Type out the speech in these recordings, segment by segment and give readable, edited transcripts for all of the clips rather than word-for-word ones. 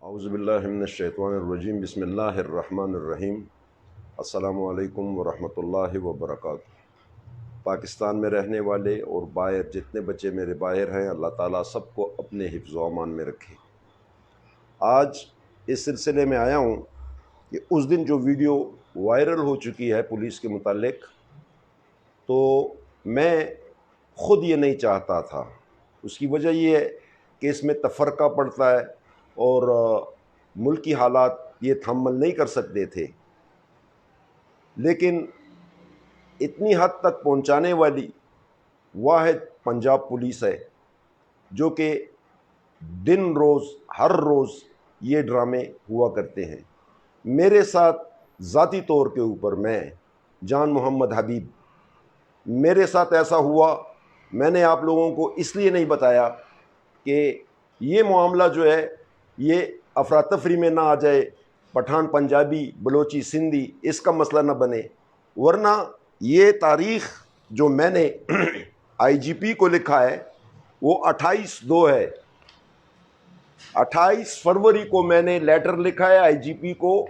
اعوذ باللہ من الشیطان الرجیم بسم اللہ الرحمن الرحیم السلام علیکم ورحمۃ اللہ وبرکاتہ۔ پاکستان میں رہنے والے اور باہر جتنے بچے میرے باہر ہیں، اللہ تعالیٰ سب کو اپنے حفظ و امان میں رکھے۔ آج اس سلسلے میں آیا ہوں کہ اس دن جو ویڈیو وائرل ہو چکی ہے پولیس کے متعلق، تو میں خود یہ نہیں چاہتا تھا۔ اس کی وجہ یہ ہے کہ اس میں تفرقہ پڑتا ہے اور ملکی حالات یہ تحمل نہیں کر سکتے تھے، لیکن اتنی حد تک پہنچانے والی واحد پنجاب پولیس ہے جو کہ دن روز ہر روز یہ ڈرامے ہوا کرتے ہیں۔ میرے ساتھ ذاتی طور کے اوپر میں جان محمد حبیب، میرے ساتھ ایسا ہوا، میں نے آپ لوگوں کو اس لیے نہیں بتایا کہ یہ معاملہ جو ہے یہ افراتفری میں نہ آ جائے، پٹھان پنجابی بلوچی سندھی اس کا مسئلہ نہ بنے، ورنہ یہ تاریخ جو میں نے آئی جی پی کو لکھا ہے وہ 28/2 ہے۔ 28 فروری کو میں نے لیٹر لکھا ہے آئی جی پی کو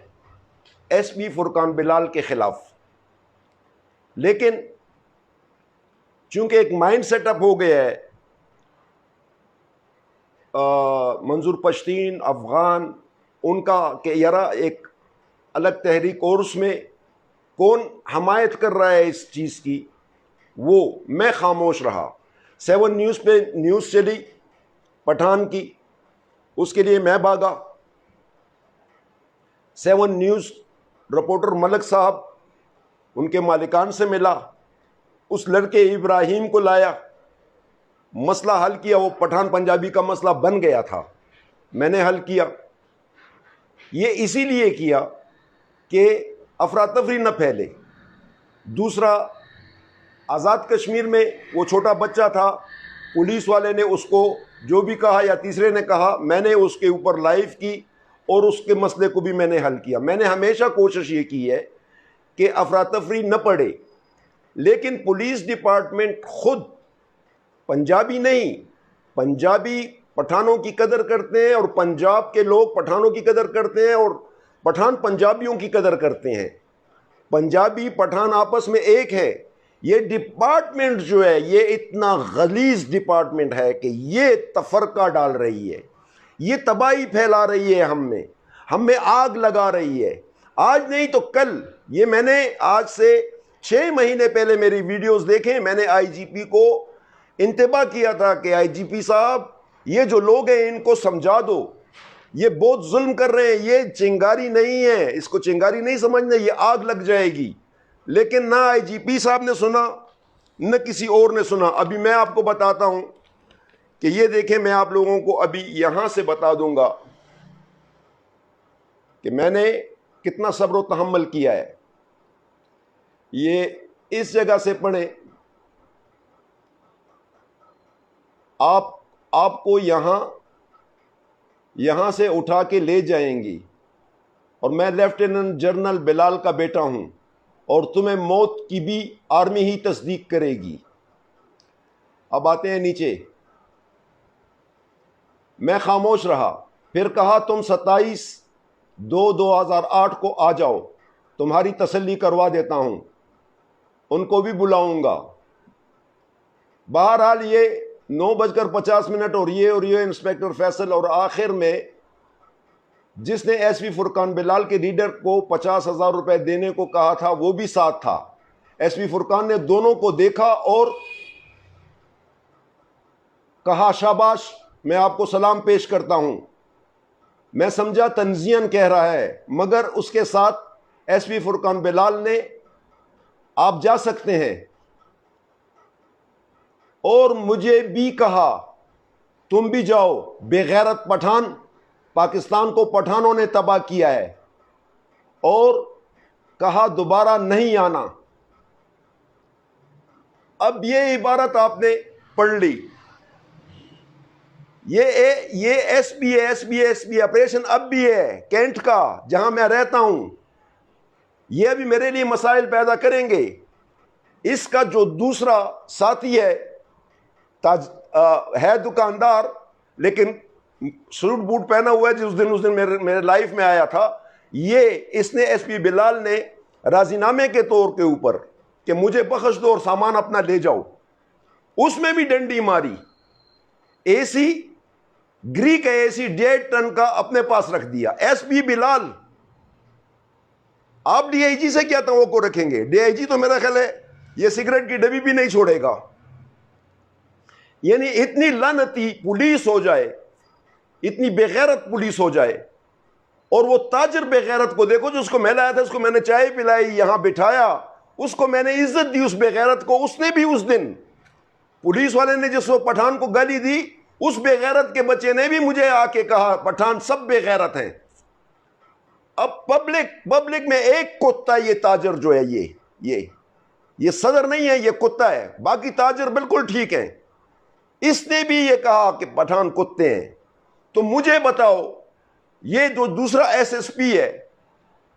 ایس پی فرقان بلال کے خلاف، لیکن چونکہ ایک مائنڈ سیٹ اپ ہو گیا ہے منظور پشتین افغان ان کا کہ یارا ایک الگ تحریک، اور اس میں کون حمایت کر رہا ہے اس چیز کی، وہ میں خاموش رہا۔ 7 نیوز پہ نیوز چلی پٹھان کی، اس کے لیے میں بھاگا۔ 7 نیوز رپورٹر ملک صاحب ان کے مالکان سے ملا، اس لڑکے ابراہیم کو لایا، مسئلہ حل کیا۔ وہ پٹھان پنجابی کا مسئلہ بن گیا تھا، میں نے حل کیا۔ یہ اسی لیے کیا کہ افراتفری نہ پھیلے۔ دوسرا، آزاد کشمیر میں وہ چھوٹا بچہ تھا، پولیس والے نے اس کو جو بھی کہا یا تیسرے نے کہا، میں نے اس کے اوپر لائیو کی اور اس کے مسئلے کو بھی میں نے حل کیا۔ میں نے ہمیشہ کوشش یہ کی ہے کہ افراتفری نہ پڑے، لیکن پولیس ڈپارٹمنٹ خود پنجابی نہیں، پنجابی پٹھانوں کی قدر کرتے ہیں اور پنجاب کے لوگ پٹھانوں کی قدر کرتے ہیں اور پٹھان پنجابیوں کی قدر کرتے ہیں۔ پنجابی پٹھان آپس میں ایک ہے۔ یہ ڈپارٹمنٹ جو ہے یہ اتنا غلیظ ڈپارٹمنٹ ہے کہ یہ تفرقہ ڈال رہی ہے، یہ تباہی پھیلا رہی ہے، ہم میں آگ لگا رہی ہے۔ آج نہیں تو کل، یہ میں نے آج سے 6 مہینے پہلے میری ویڈیوز دیکھیں، میں نے آئی جی پی کو انتباہ کیا تھا کہ آئی جی پی صاحب یہ جو لوگ ہیں ان کو سمجھا دو، یہ بہت ظلم کر رہے ہیں، یہ چنگاری نہیں ہے، اس کو چنگاری نہیں سمجھنا، یہ آگ لگ جائے گی۔ لیکن نہ آئی جی پی صاحب نے سنا، نہ کسی اور نے سنا۔ ابھی میں آپ کو بتاتا ہوں کہ یہ دیکھیں، میں آپ لوگوں کو ابھی یہاں سے بتا دوں گا کہ میں نے کتنا صبر و تحمل کیا ہے۔ یہ اس جگہ سے پڑھیں، آپ کو یہاں سے اٹھا کے لے جائیں گی، اور میں لیفٹیننٹ جنرل بلال کا بیٹا ہوں، اور تمہیں موت کی بھی آرمی ہی تصدیق کرے گی۔ اب آتے ہیں نیچے۔ میں خاموش رہا، پھر کہا تم 27/2/2008 کو آ جاؤ، تمہاری تسلی کروا دیتا ہوں، ان کو بھی بلاؤں گا۔ بہرحال یہ 9:50 اور یہ انسپیکٹر فیصل، اور آخر میں جس نے ایس پی فرقان بلال کے لیڈر کو 50,000 روپے دینے کو کہا تھا وہ بھی ساتھ تھا۔ ایس پی فرقان نے دونوں کو دیکھا اور کہا شاباش، میں آپ کو سلام پیش کرتا ہوں۔ میں سمجھا تنزیہاً کہہ رہا ہے، مگر اس کے ساتھ ایس پی فرقان بلال نے آپ جا سکتے ہیں، اور مجھے بھی کہا تم بھی جاؤ، بے غیرت پٹھان، پاکستان کو پٹھانوں نے تباہ کیا ہے، اور کہا دوبارہ نہیں آنا۔ اب یہ عبارت آپ نے پڑھ لی، یہ ایس بی آپریشن اب بھی ہے کینٹ کا، جہاں میں رہتا ہوں۔ یہ ابھی میرے لیے مسائل پیدا کریں گے۔ اس کا جو دوسرا ساتھی ہے دکاندار، لیکن سوٹ بوٹ پہنا ہوا ہے جس دن میرے لائف میں آیا تھا، یہ اس نے ایس پی بلال نے راضی نامے کے طور کے اوپر کہ مجھے بخش دو اور سامان اپنا لے جاؤ، اس میں بھی ڈنڈی ماری. اے سی گریک اے سی 1.5 ٹن کا اپنے پاس رکھ دیا. ایس پی بلال، آپ ڈی آئی جی سے کیا توقع رکھیں گے؟ ڈی آئی جی تو میرا خیال ہے یہ سگریٹ کی ڈبی بھی نہیں چھوڑے گا. یعنی اتنی لعنتی پولیس ہو جائے، اتنی بے غیرت پولیس ہو جائے. اور وہ تاجر بے غیرت کو دیکھو، جس کو میں لایا تھا، اس کو میں نے چائے پلائی، یہاں بٹھایا، اس کو میں نے عزت دی، اس بے غیرت کو. اس نے بھی اس دن پولیس والے نے جس وقت پٹھان کو گالی دی، اس بے غیرت کے بچے نے بھی مجھے آ کے کہا پٹھان سب بے غیرت ہیں. اب پبلک میں ایک کتا، یہ تاجر جو ہے، یہ صدر نہیں ہے، یہ کتا ہے. باقی تاجر بالکل ٹھیک ہیں. اس نے بھی یہ کہا کہ پٹھان کتے ہیں. تو مجھے بتاؤ، یہ جو دوسرا ایس ایس پی ہے،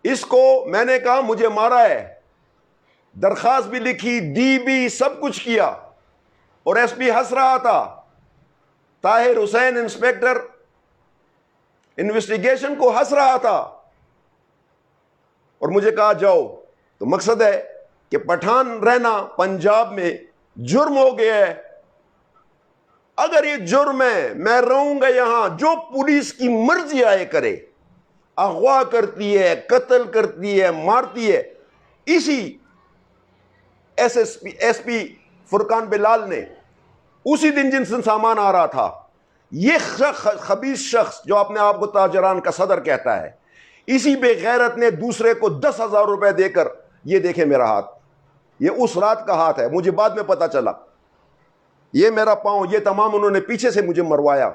اس کو میں نے کہا مجھے مارا ہے، درخواست بھی لکھی، دی بھی، سب کچھ کیا، اور ایس پی ہنس رہا تھا. طاہر حسین انسپیکٹر انویسٹیگیشن کو ہنس رہا تھا، اور مجھے کہا جاؤ. تو مقصد ہے کہ پٹھان رہنا پنجاب میں جرم ہو گیا ہے. اگر یہ جرم ہے، میں رہوں گا یہاں، جو پولیس کی مرضی آئے کرے، اغوا کرتی ہے، قتل کرتی ہے، مارتی ہے. اسی ایس پی فرقان بلال نے اسی دن جن سے سامان آ رہا تھا، یہ خبیث شخص جو اپنے آپ کو تاجران کا صدر کہتا ہے، اسی بے غیرت نے دوسرے کو 10,000 روپے دے کر، یہ دیکھیں میرا ہاتھ، یہ اس رات کا ہاتھ ہے، مجھے بعد میں پتا چلا. یہ میرا پاؤں، یہ تمام انہوں نے پیچھے سے مجھے مروایا.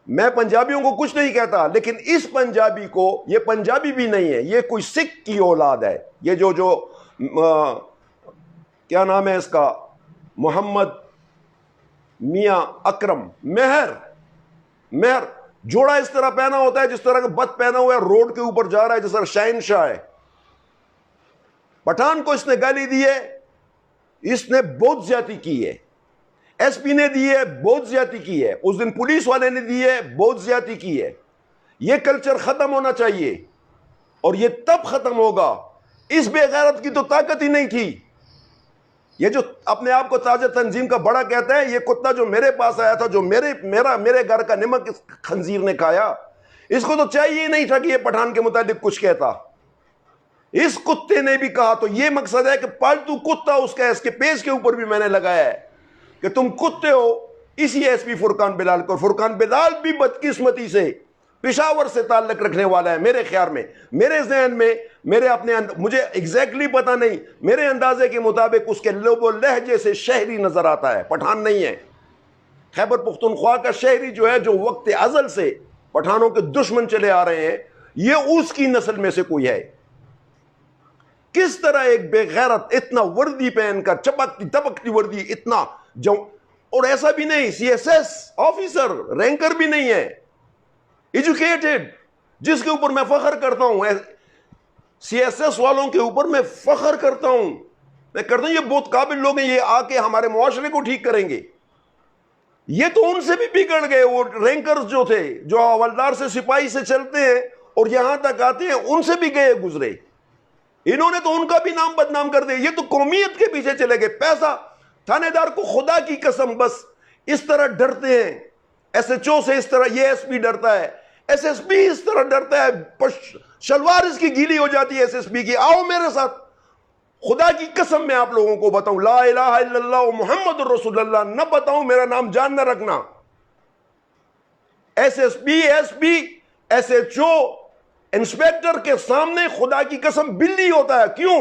میں پنجابیوں کو کچھ نہیں کہتا، لیکن اس پنجابی کو، یہ پنجابی بھی نہیں ہے، یہ کوئی سکھ کی اولاد ہے. یہ جو کیا نام ہے اس کا، محمد میاں اکرم مہر جوڑا اس طرح پہنا ہوتا ہے جس طرح کا بت پہنا ہوا ہے، روڈ کے اوپر جا رہا ہے جس طرح شہنشاہ ہے. پٹھان کو اس نے گالی دی ہے، اس نے بہت زیادتی کی ہے. ایس پی نے دی ہے، بہت زیادتی کی ہے. اس دن پولیس والے نے دی ہے، بہت زیادتی کی ہے. یہ کلچر ختم ہونا چاہیے، اور یہ تب ختم ہوگا. اس بے غیرت کی تو طاقت ہی نہیں تھی. یہ جو اپنے آپ کو تاجر تنظیم کا بڑا کہتا ہے، یہ کتا جو میرے پاس آیا تھا، جو میرے گھر کا نمک اس خنزیر نے کھایا، اس کو تو چاہیے ہی نہیں تھا کہ یہ پٹھان کے متعلق کچھ کہتا. اس کتے نے بھی کہا. تو یہ مقصد ہے کہ پالتو کتا اس کے پیج کے اوپر بھی میں نے لگایا ہے کہ تم کتے ہو. اسی ایس پی فرقان بلال کو، فرقان بلال بھی بدقسمتی سے پشاور سے تعلق رکھنے والا ہے میرے خیال میں، میرے ذہن میں، مجھے ایگزیکٹلی پتہ نہیں، میرے اندازے کے مطابق اس کے لب و لہجے سے شہری نظر آتا ہے، پٹھان نہیں ہے. خیبر پختونخوا کا شہری جو ہے، جو وقت ازل سے پٹھانوں کے دشمن چلے آ رہے ہیں، یہ اس کی نسل میں سے کوئی ہے. کس طرح ایک بے غیرت اتنا وردی پہن کر، چپکتی دبکتی وردی، اتنا اور ایسا بھی نہیں، سی ایس ایس آفیسر، رینکر بھی نہیں ہے، ایجوکیٹڈ، جس کے اوپر میں فخر کرتا ہوں. سی ایس ایس والوں کے اوپر میں فخر کرتا ہوں. یہ بہت قابل لوگ ہیں، یہ آ کے ہمارے معاشرے کو ٹھیک کریں گے. یہ تو ان سے بھی بگڑ گئے. وہ رینکرز جو تھے، جو حوالدار سے سپاہی سے چلتے ہیں اور یہاں تک آتے ہیں، ان سے بھی گئے گزرے. انہوں نے تو ان کا بھی نام بدنام کر دیا. یہ تو قومیت کے پیچھے چلے گئے. پیسہ، تھانے دار کو خدا کی قسم بس اس طرح ڈرتے ہیں، ایس ایچ او سے اس طرح، یہ ایس پی ڈرتا ہے، ایس ایس پی اس طرح ڈرتا ہے، شلوار اس کی گیلی ہو جاتی ہے ایس ایس پی کی. آؤ میرے ساتھ، خدا کی قسم میں آپ لوگوں کو بتاؤں، لا الہ الا اللہ محمد الرسول اللہ نہ بتاؤں، میرا نام جان نہ رکھنا. S S P, S P, S H O, inspector کے سامنے خدا کی قسم بلی ہوتا ہے. کیوں؟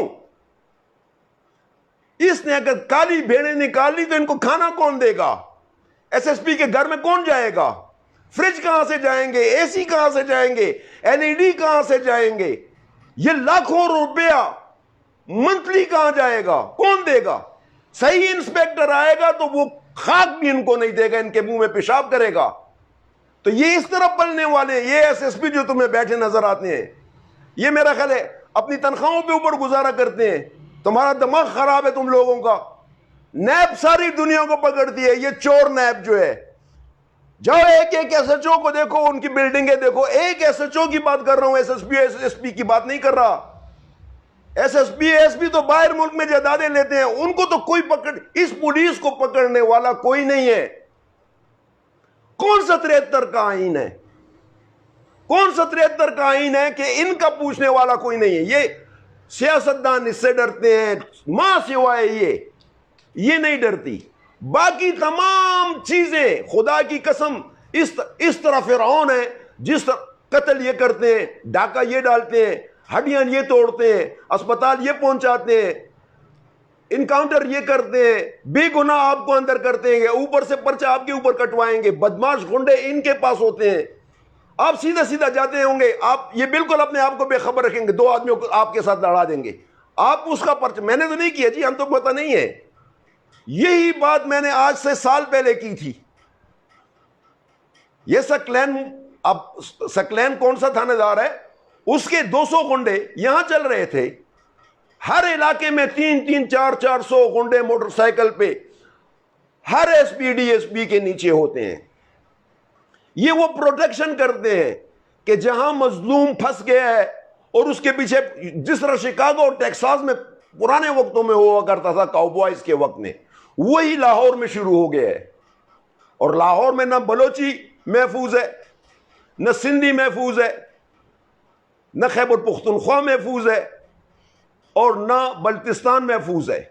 اس نے اگر کالی بھیڑیں نکال لی تو ان کو کھانا کون دے گا؟ ایس ایس پی کے گھر میں کون جائے گا؟ فریج کہاں سے جائیں گے؟ اے سی کہاں سے جائیں گے؟ ایل ای ڈی کہاں سے جائیں گے؟ یہ لاکھوں روپیہ منتھلی کہاں جائے گا؟ کون دے گا؟ صحیح انسپیکٹر آئے گا تو وہ خاک بھی ان کو نہیں دے گا، ان کے منہ میں پیشاب کرے گا. تو یہ اس طرح پلنے والے، یہ ایس ایس پی جو تمہیں بیٹھے نظر آتے ہیں، یہ میرا خیال ہے اپنی تنخواہوں کے اوپر گزارا کرتے ہیں. تمہارا دماغ خراب ہے تم لوگوں کا. نیب ساری دنیا کو پکڑتی ہے. یہ چور نیب جو ہے، جاؤ ایک ایک ایس ایچ او کو دیکھو، ان کی بلڈنگیں دیکھو. ایک ایس ایچ او کی بات کر رہا ہوں، ایس پی کی بات نہیں کر رہا. ایس پی تو باہر ملک میں جائیدادیں لیتے ہیں، ان کو تو کوئی پکڑ، اس پولیس کو پکڑنے والا کوئی نہیں ہے. کون سا 73 کا آئین ہے؟ کون سا 73 کا آئین ہے کہ ان کا پوچھنے والا کوئی نہیں ہے؟ یہ سیاستدان اس سے ڈرتے ہیں، ماں سوائے یہ نہیں ڈرتی. باقی تمام چیزیں خدا کی قسم اس طرح فرعون ہے، جس طرح قتل یہ کرتے ہیں، ڈاکہ یہ ڈالتے ہیں، ہڈیاں یہ توڑتے ہیں، اسپتال یہ پہنچاتے ہیں، انکاؤنٹر یہ کرتے ہیں، بے گناہ آپ کو اندر کرتے ہیں، اوپر سے پرچہ آپ کے اوپر کٹوائیں گے. بدماش گنڈے ان کے پاس ہوتے ہیں. آپ سیدھا سیدھا جاتے ہوں گے، آپ یہ بالکل اپنے آپ کو بے خبر رکھیں گے، 2 آدمیوں کو آپ کے ساتھ لڑا دیں گے. آپ اس کا پرچہ، میں نے تو نہیں کیا جی، ہم تو پتہ نہیں ہے. یہی بات میں نے آج سے سال پہلے کی تھی. یہ سکلین کون سا تھانے دار ہے، اس کے 200 گنڈے یہاں چل رہے تھے. ہر علاقے میں 300 400 گنڈے موٹر سائیکل پہ ہر S P D S P کے نیچے ہوتے ہیں. یہ وہ پروٹیکشن کرتے ہیں کہ جہاں مظلوم پھنس گیا ہے، اور اس کے پیچھے جس طرح شکاگو اور ٹیکساس میں پرانے وقتوں میں ہوا کرتا تھا، کاؤبوائز کے وقت میں، وہی لاہور میں شروع ہو گیا ہے. اور لاہور میں نہ بلوچی محفوظ ہے، نہ سندھی محفوظ ہے، نہ خیبر پختونخوا محفوظ ہے، اور نہ بلتستان محفوظ ہے.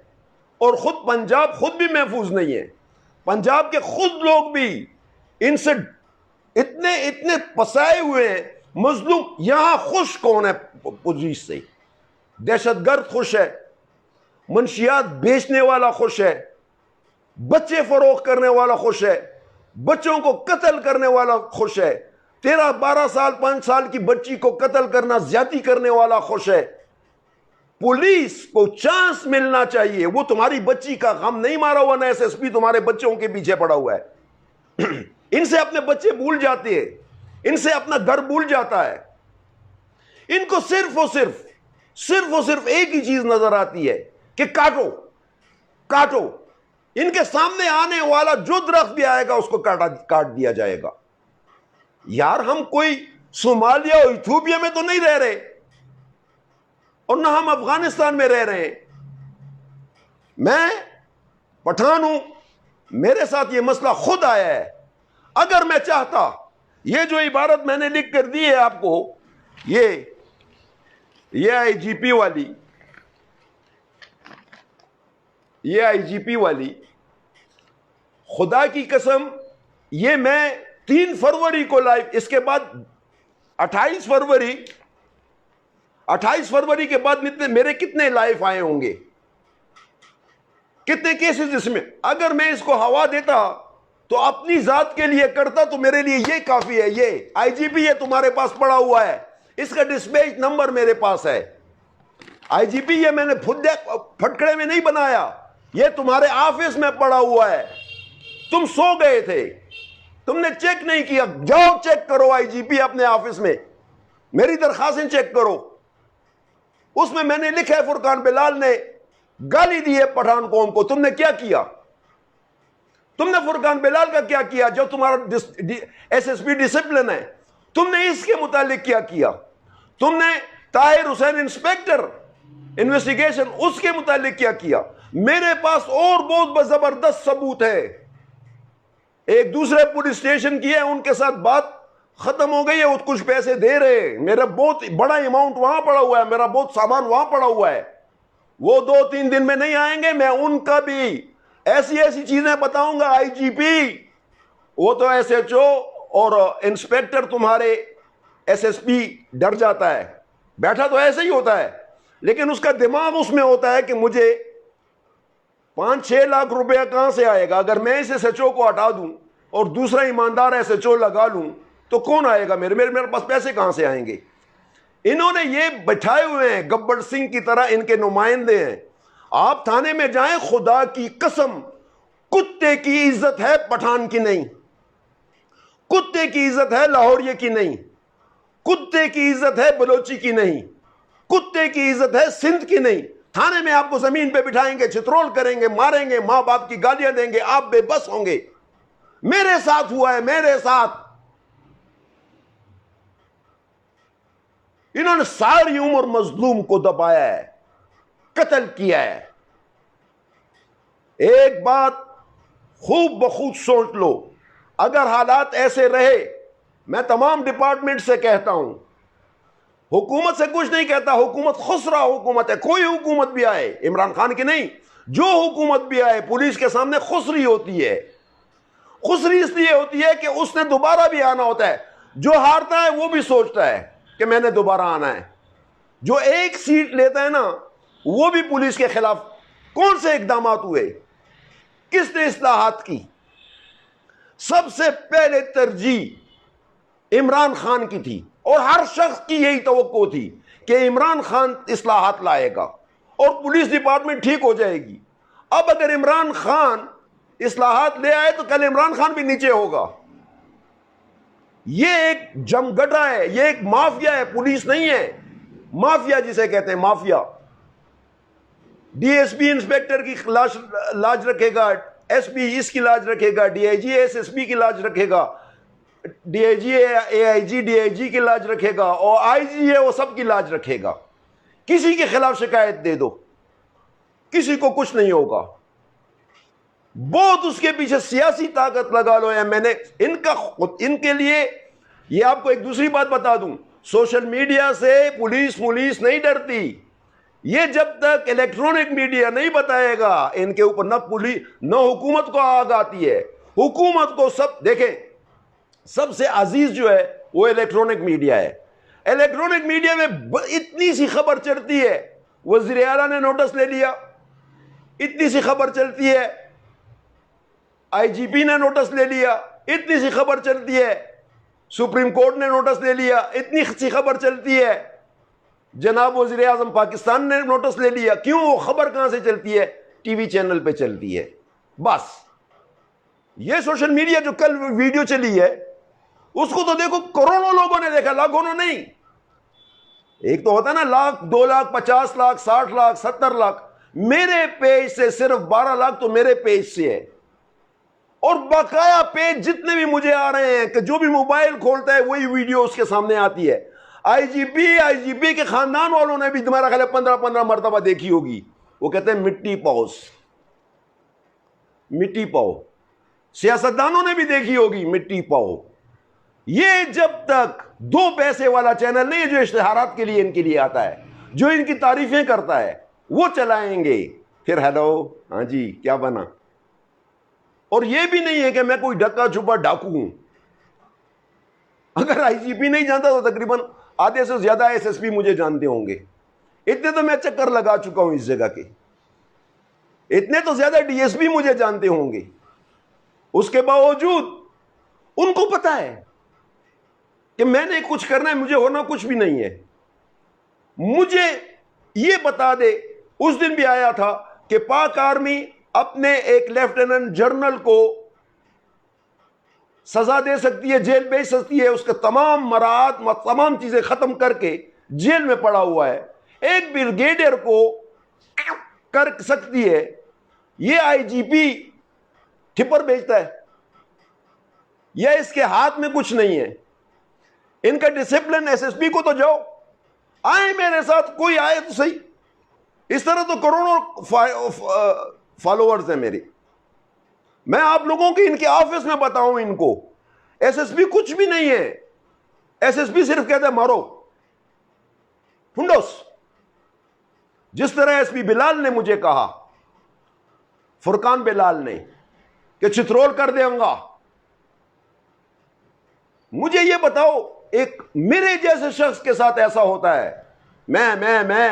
اور خود پنجاب خود بھی محفوظ نہیں ہے. پنجاب کے خود لوگ بھی ان سے اتنے پسائے ہوئے ہیں. مظلوم یہاں خوش کون ہے پولیس سے؟ دہشت گرد خوش ہے، منشیات بیچنے والا خوش ہے، بچے فروخت کرنے والا خوش ہے، بچوں کو قتل کرنے والا خوش ہے، 13 12 سال 5 سال کی بچی کو قتل کرنا، زیادتی کرنے والا خوش ہے. پولیس کو چانس ملنا چاہیے. وہ تمہاری بچی کا غم نہیں مارا ہوا، نہ ایس پی تمہارے بچوں کے پیچھے پڑا ہوا ہے. ان سے اپنے بچے بھول جاتے ہیں، ان سے اپنا گھر بھول جاتا ہے. ان کو صرف اور صرف ایک ہی چیز نظر آتی ہے کہ کاٹو. ان کے سامنے آنے والا جو درخت بھی آئے گا اس کو کاٹ دیا جائے گا. یار ہم کوئی صومالیہ اور ایتھوپیا میں تو نہیں رہ رہے، اور نہ ہم افغانستان میں رہ رہے ہیں. میں پٹھان ہوں، میرے ساتھ یہ مسئلہ خود آیا ہے. اگر میں چاہتا، یہ جو عبارت میں نے لکھ کر دی ہے آپ کو، یہ آئی جی پی والی، خدا کی قسم یہ میں 3 فروری کو لائیو، اس کے بعد 28 فروری کے بعد میرے کتنے لائف آئے ہوں گے، کتنے کیسز اس میں. اگر میں اس کو ہوا دیتا تو اپنی ذات کے لیے کرتا تو میرے لیے یہ کافی ہے. یہ آئی جی پی یہ تمہارے پاس پڑا ہوا ہے، اس کا ڈسپیچ نمبر میرے پاس ہے. آئی جی پی یہ میں نے پھٹکڑے میں نہیں بنایا، یہ تمہارے آفس میں پڑا ہوا ہے. تم سو گئے تھے، تم نے چیک نہیں کیا. جاؤ چیک کرو آئی جی پی اپنے آفس میں، میری درخواستیں چیک کرو. اس میں نے لکھا ہے فرقان بلال نے گالی دی ہے پٹھان قوم کو. تم نے کیا کیا؟ تم نے فرقان بلال کا کیا کیا؟ جو تمہارا ایس پی ڈسپلن ہے، تم نے اس کے متعلق کیا کیا؟ تم نے طاہر حسین انسپیکٹر انویسٹیگیشن اس کے متعلق کیا کیا؟ میرے پاس اور بہت زبردست ثبوت ہے. ایک دوسرے پولیس اسٹیشن کی ہے، ان کے ساتھ بات ختم ہو گئی ہے، وہ کچھ پیسے دے رہے. میرا بہت بڑا اماؤنٹ وہاں پڑا ہوا ہے، میرا بہت سامان وہاں پڑا ہوا ہے. وہ 2-3 دن میں نہیں آئیں گے، میں ان کا بھی ایسی چیزیں بتاؤں گا. آئی جی پی وہ تو ایس ایچ او اور انسپیکٹر تمہارے ایس پی ڈر جاتا ہے. بیٹھا تو ایسے ہی ہوتا ہے، لیکن اس کا دماغ اس میں ہوتا ہے کہ مجھے 5-6 لاکھ روپیہ کہاں سے آئے گا؟ اگر میں اس ایس ایچ او کو ہٹا دوں اور دوسرا ایماندار ایس ایچ او لگا لوں تو کون آئے گا؟ میرے پاس پیسے کہاں سے آئیں گے؟ انہوں نے یہ بٹھائے ہوئے ہیں، گبر سنگھ کی طرح ان کے نمائندے ہیں. آپ تھانے میں جائیں، خدا کی قسم کتے کی عزت ہے پٹھان کی نہیں، کتے کی عزت ہے لاہوریے کی نہیں، کتے کی عزت ہے بلوچی کی نہیں، کتے کی عزت ہے سندھ کی نہیں. تھانے میں آپ کو زمین پہ بٹھائیں گے، چترول کریں گے، ماریں گے، ماں باپ کی گالیاں دیں گے، آپ بے بس ہوں گے. میرے ساتھ ہوا ہے، میرے ساتھ. انہوں نے ساری عمر مظلوم کو دبایا ہے، قتل کیا ہے. ایک بات خوب بخوب سوچ لو، اگر حالات ایسے رہے، میں تمام ڈپارٹمنٹ سے کہتا ہوں، حکومت سے کچھ نہیں کہتا، حکومت خسرا حکومت ہے، کوئی حکومت بھی آئے، عمران خان کی نہیں، جو حکومت بھی آئے پولیس کے سامنے خسری ہوتی ہے. خسری اس لیے ہوتی ہے کہ اس نے دوبارہ بھی آنا ہوتا ہے. جو ہارتا ہے وہ بھی سوچتا ہے کہ میں نے دوبارہ آنا ہے. جو ایک سیٹ لیتا ہے نا، وہ بھی پولیس کے خلاف. کون سے اقدامات ہوئے؟ کس نے اصلاحات کی؟ سب سے پہلے ترجیح عمران خان کی تھی، اور ہر شخص کی یہی توقع تھی کہ عمران خان اصلاحات لائے گا اور پولیس ڈپارٹمنٹ ٹھیک ہو جائے گی. اب اگر عمران خان اصلاحات لے آئے تو کل عمران خان بھی نیچے ہوگا. یہ ایک جمگڈا ہے، یہ ایک مافیا ہے، پولیس نہیں ہے. مافیا جسے کہتے ہیں، مافیا. ڈی ایس پی انسپیکٹر کی لاج رکھے گا، ایس پی اس کی لاج رکھے گا، D I G S S P کی لاج رکھے گا، D I G a I G D I جی کی لاج رکھے گا، اور آئی جی ہے وہ سب کی لاج رکھے گا. کسی کے خلاف شکایت دے دو، کسی کو کچھ نہیں ہوگا. بہت اس کے پیچھے سیاسی طاقت لگا لو. یا میں نے ان کے لیے یہ آپ کو ایک دوسری بات بتا دوں، سوشل میڈیا سے پولیس نہیں ڈرتی. یہ جب تک الیکٹرانک میڈیا نہیں بتائے گا ان کے اوپر، نہ حکومت کو آگ آتی ہے. حکومت کو دیکھیں، سب سے عزیز جو ہے وہ الیکٹرانک میڈیا ہے. الیکٹرانک میڈیا میں اتنی سی خبر چلتی ہے، وزیر اعلیٰ نے نوٹس لے لیا، اتنی سی خبر چلتی ہے، آئی جی پی نے نوٹس لے لیا، اتنی سی خبر چلتی ہے، سپریم کورٹ نے نوٹس لے لیا، اتنی سی خبر چلتی ہے، جناب وزیر اعظم پاکستان نے نوٹس لے لیا. کیوں؟ وہ خبر کہاں سے چلتی ہے؟ ٹی وی چینل پہ چلتی ہے. بس یہ سوشل میڈیا جو کل ویڈیو چلی ہے، اس کو تو دیکھو کروڑوں لوگوں نے دیکھا، لاکھوں نے نہیں. ایک تو ہوتا ہے نا لاکھ، 2 لاکھ، 50 لاکھ، 60 لاکھ، 70 لاکھ. میرے پیج سے صرف 12 لاکھ تو میرے پیج سے ہے. اور بقایا پیج جتنے بھی مجھے آ رہے ہیں کہ جو بھی موبائل کھولتا ہے وہی ویڈیو اس کے سامنے آتی ہے. آئی جی پی کے خاندان والوں نے بھی تمہارا خیال ہے 15 مرتبہ دیکھی ہوگی. وہ کہتے ہیں مٹی پاؤ. سیاستدانوں نے بھی دیکھی ہوگی مٹی پاؤ. یہ جب تک 2 پیسے والا چینل نہیں ہے جو اشتہارات کے لیے ان کے لیے آتا ہے، جو ان کی تعریفیں کرتا ہے، وہ چلائیں گے. پھر ہیلو، ہاں جی کیا بنا. اور یہ بھی نہیں ہے کہ میں کوئی ڈکا چھپا ڈاکو ہوں. اگر آئی جی پی نہیں جانتا تو تقریباً آدھے سے زیادہ ایس ایس پی مجھے جانتے ہوں گے. اتنے تو میں چکر لگا چکا ہوں اس جگہ کے. اتنے تو زیادہ ڈی ایس پی مجھے جانتے ہوں گے. اس کے باوجود ان کو پتا ہے کہ میں نے کچھ کرنا ہے، مجھے ہونا کچھ بھی نہیں ہے. مجھے یہ بتا دے، اس دن بھی آیا تھا کہ پاک آرمی اپنے ایک لیفٹیننٹ جنرل کو سزا دے سکتی ہے، جیل بھیج سکتی ہے، اس کا تمام مراعات، تمام چیزیں ختم کر کے جیل میں پڑا ہوا ہے. ایک بریگیڈیئر کو کر سکتی ہے. یہ آئی جی پی ٹھپر بیچتا ہے یا اس کے ہاتھ میں کچھ نہیں ہے؟ ان کا ڈسپلن ایس ایس پی کو تو جاؤ، آئے میرے ساتھ، کوئی آئے تو صحیح. اس طرح تو کروڑوں فالوورز ہیں میرے. میں آپ لوگوں کی ان کے آفس میں بتاؤں ان کو، ایس ایس پی کچھ بھی نہیں ہے. ایس ایس پی صرف کہتا ہے مارو فنڈوس. جس طرح ایس پی بلال نے مجھے کہا، فرقان بلال نے، کہ چترول کر دیں گا. مجھے یہ بتاؤ ایک میرے جیسے شخص کے ساتھ ایسا ہوتا ہے، میں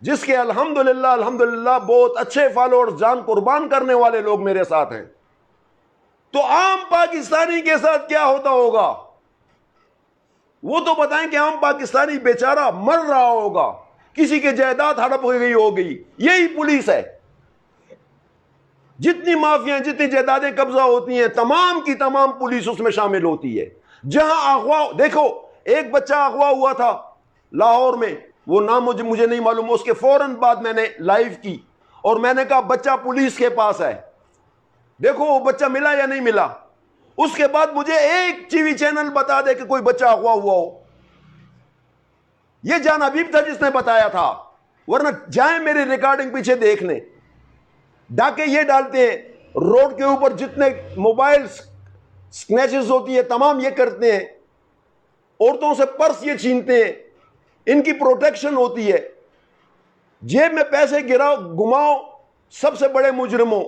جس کے الحمدللہ بہت اچھے فالوورز، جان قربان کرنے والے لوگ میرے ساتھ ہیں، تو عام پاکستانی کے ساتھ کیا ہوتا ہوگا؟ وہ تو بتائیں کہ عام پاکستانی بیچارہ مر رہا ہوگا، کسی کے جائیداد ہڑپ ہو گئی. یہی پولیس ہے. جتنی مافیاں، جتنی جائیدادیں قبضہ ہوتی ہیں، تمام کی تمام پولیس اس میں شامل ہوتی ہے. جہاں اغوا، دیکھو ایک بچہ اغوا ہوا تھا لاہور میں، وہ نام مجھے نہیں معلوم. اس کے فوراً بعد میں نے لائیو کی اور میں نے کہا بچہ پولیس کے پاس ہے. دیکھو وہ بچہ ملا یا نہیں ملا. اس کے بعد مجھے ایک ٹی وی چینل بتا دے کہ کوئی بچہ اغوا ہوا ہو. یہ جان حبیب تھا جس نے بتایا تھا, ورنہ جائیں میری ریکارڈنگ پیچھے دیکھ لیں. ڈاکے یہ ڈالتے ہیں روڈ کے اوپر, جتنے موبائل سنیچز ہوتی ہے تمام یہ کرتے ہیں, عورتوں سے پرس یہ چھینتے ہیں, ان کی پروٹیکشن ہوتی ہے. جیب میں پیسے گراؤ گماؤ سب سے بڑے مجرموں.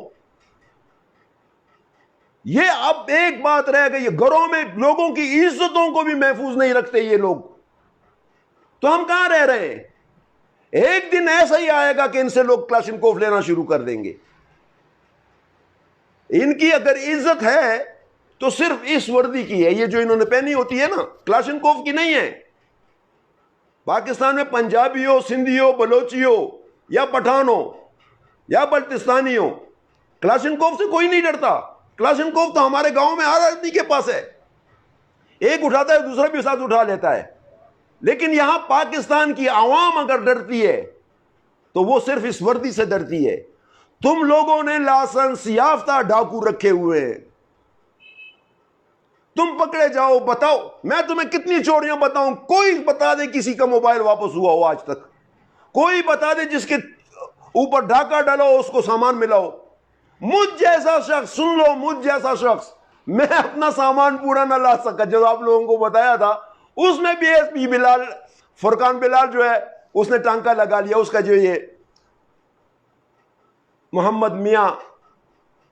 یہ اب ایک بات رہ گئی, گھروں میں لوگوں کی عزتوں کو بھی محفوظ نہیں رکھتے یہ لوگ, تو ہم کہاں رہ رہے ہیں؟ ایک دن ایسا ہی آئے گا کہ ان سے لوگ کلاشنکوف لینا شروع کر دیں گے. ان کی اگر عزت ہے تو صرف اس وردی کی ہے, یہ جو انہوں نے پہنی ہوتی ہے نا, کلاشنکوف کی نہیں ہے. پاکستان میں پنجابی ہو, سندھی ہو, بلوچی ہو, یا پٹھان ہو, یا بلتستانی ہو, کلاشنکوف سے کوئی نہیں ڈرتا. کلاشنکوف تو ہمارے گاؤں میں ہر آدمی کے پاس ہے, ایک اٹھاتا ہے دوسرا بھی ساتھ اٹھا لیتا ہے. لیکن یہاں پاکستان کی عوام اگر ڈرتی ہے تو وہ صرف اس وردی سے ڈرتی ہے. تم لوگوں نے لائسنس یافتہ ڈاکو رکھے ہوئے ہیں, تم پکڑے جاؤ, بتاؤ میں تمہیں کتنی چوریاں بتاؤں. کوئی بتا دے کسی کا موبائل واپس ہوا ہو آج تک, کوئی بتا دے جس کے اوپر ڈاکہ ڈالو اس کو سامان ملا ہو. مجھ جیسا شخص, سن لو, مجھ جیسا شخص, میں اپنا سامان پورا نہ لا سکا. جو آپ لوگوں کو بتایا تھا اس میں بھی ایس پی بلال, فرقان بلال جو ہے اس نے ٹانکا لگا لیا. اس کا جو یہ محمد میاں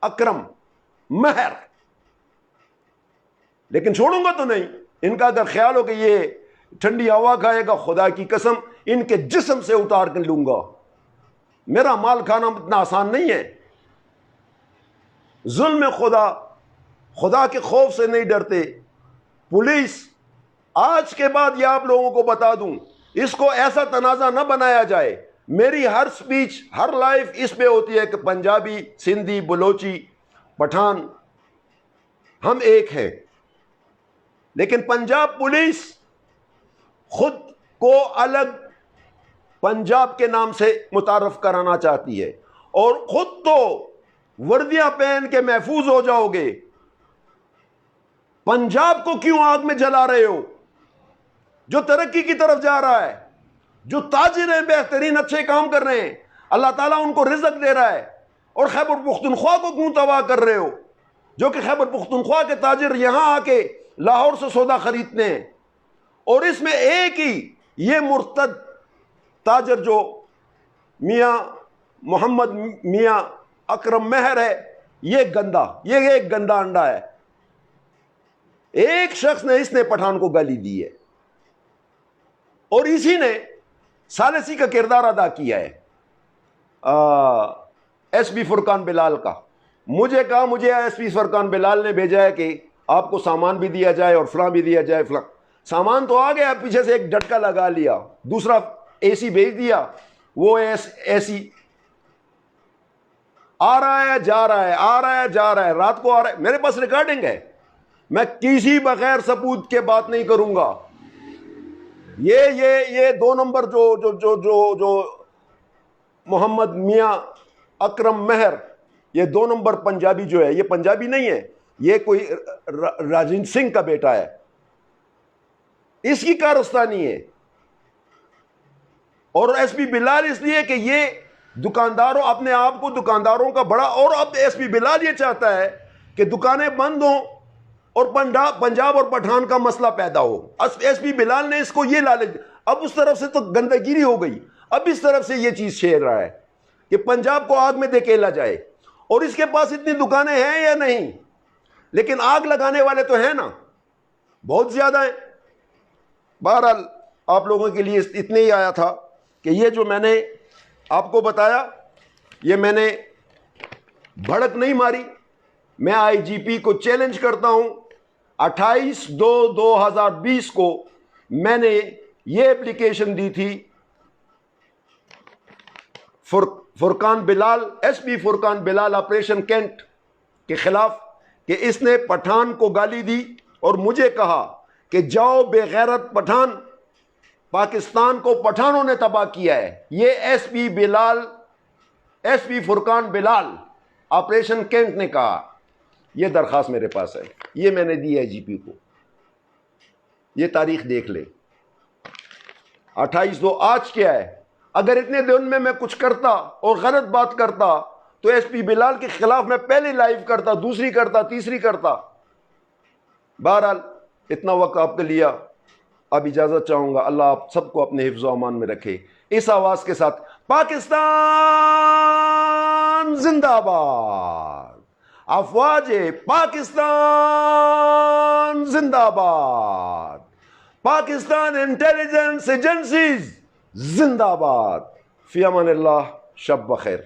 اکرم مہر, لیکن چھوڑوں گا تو نہیں. ان کا اگر خیال ہو کہ یہ ٹھنڈی ہوا کھائے گا, خدا کی قسم ان کے جسم سے اتار کر لوں گا. میرا مال کھانا اتنا آسان نہیں ہے. ظلم خدا, خدا کے خوف سے نہیں ڈرتے. پولیس آج کے بعد یہ آپ لوگوں کو بتا دوں, اس کو ایسا تنازع نہ بنایا جائے. میری ہر سپیچ, ہر لائف اس پہ ہوتی ہے کہ پنجابی, سندھی, بلوچی, پٹھان ہم ایک ہیں. لیکن پنجاب پولیس خود کو الگ پنجاب کے نام سے متعارف کرانا چاہتی ہے, اور خود تو وردیاں پہن کے محفوظ ہو جاؤ گے. پنجاب کو کیوں آگ میں جلا رہے ہو؟ جو ترقی کی طرف جا رہا ہے, جو تاجر ہیں بہترین اچھے کام کر رہے ہیں, اللہ تعالیٰ ان کو رزق دے رہا ہے, اور خیبر پختونخوا کو کیوں تباہ کر رہے ہو؟ جو کہ خیبر پختونخوا کے تاجر یہاں آ کے لاہور سے سودا خریدتے ہیں, اور اس میں ایک ہی یہ مرتد تاجر جو میاں محمد میاں اکرم مہر ہے, یہ گندا, یہ ایک گندا انڈا ہے. ایک شخص نے, اس نے پٹھان کو گالی دی ہے, اور اسی نے ثالثی کا کردار ادا کیا ہے. ایس پی فرقان بلال کا, مجھے کہا, مجھے ایس پی فرقان بلال نے بھیجا ہے کہ آپ کو سامان بھی دیا جائے اور فلاں بھی دیا جائے. فلاں سامان تو آ گیا, پیچھے سے ایک جھٹکا لگا لیا, دوسرا اے سی بھیج دیا, وہ اے سی آ رہا ہے جا رہا ہے, آ رہا ہے جا رہا ہے, رات کو آ رہا ہے. میرے پاس ریکارڈنگ ہے, میں کسی بغیر ثبوت کے بات نہیں کروں گا. یہ 2 نمبر جو محمد میاں اکرم مہر, یہ 2 نمبر پنجابی جو ہے, یہ پنجابی نہیں ہے, یہ کوئی راجین سنگھ کا بیٹا ہے, اس کی کارستانی ہے. اور ایس پی بلال اس لیے کہ یہ دکانداروں, اپنے آپ کو دکانداروں کا بڑا, اور اب ایس پی بلال یہ چاہتا ہے کہ دکانیں بند ہوں اور پنجاب اور پٹھان کا مسئلہ پیدا ہو. ایس پی بلال نے اس کو یہ لالچ, اب اس طرف سے تو گندگیری ہو گئی, اب اس طرف سے یہ چیز چھیڑ رہا ہے کہ پنجاب کو آگ میں دھکیلا جائے. اور اس کے پاس اتنی دکانیں ہیں یا نہیں, لیکن آگ لگانے والے تو ہیں نا, بہت زیادہ ہیں. بہرحال آپ لوگوں کے لیے اتنے ہی آیا تھا کہ یہ جو میں نے آپ کو بتایا, یہ میں نے بھڑک نہیں ماری. میں آئی جی پی کو چیلنج کرتا ہوں, 28/2/2020 کو میں نے یہ اپلیکیشن دی تھی فرقان بلال, ایس پی فرقان بلال آپریشن کینٹ کے خلاف, کہ اس نے پٹھان کو گالی دی اور مجھے کہا کہ جاؤ بے غیرت پٹھان, پاکستان کو پٹھانوں نے تباہ کیا ہے. یہ ایس پی فرقان بلال آپریشن کینٹ نے کہا. یہ درخواست میرے پاس ہے، یہ میں نے دی ہے جی پی کو، یہ تاریخ دیکھ لے 28/2 آج کیا ہے؟ اگر اتنے دن میں کچھ کرتا اور غلط بات کرتا تو ایس پی بلال کے خلاف میں پہلے لائیو کرتا، دوسری کرتا، تیسری کرتا۔ بہرحال اتنا وقت آپ نے لیا، اب اجازت چاہوں گا، اللہ آپ سب کو اپنے حفظ و امان میں رکھے۔ اس آواز کے ساتھ پاکستان زندہ باد، افواج پاکستان زندہ باد، پاکستان انٹیلیجنس ایجنسیز زندہ باد۔ فی امان اللہ، شب بخیر۔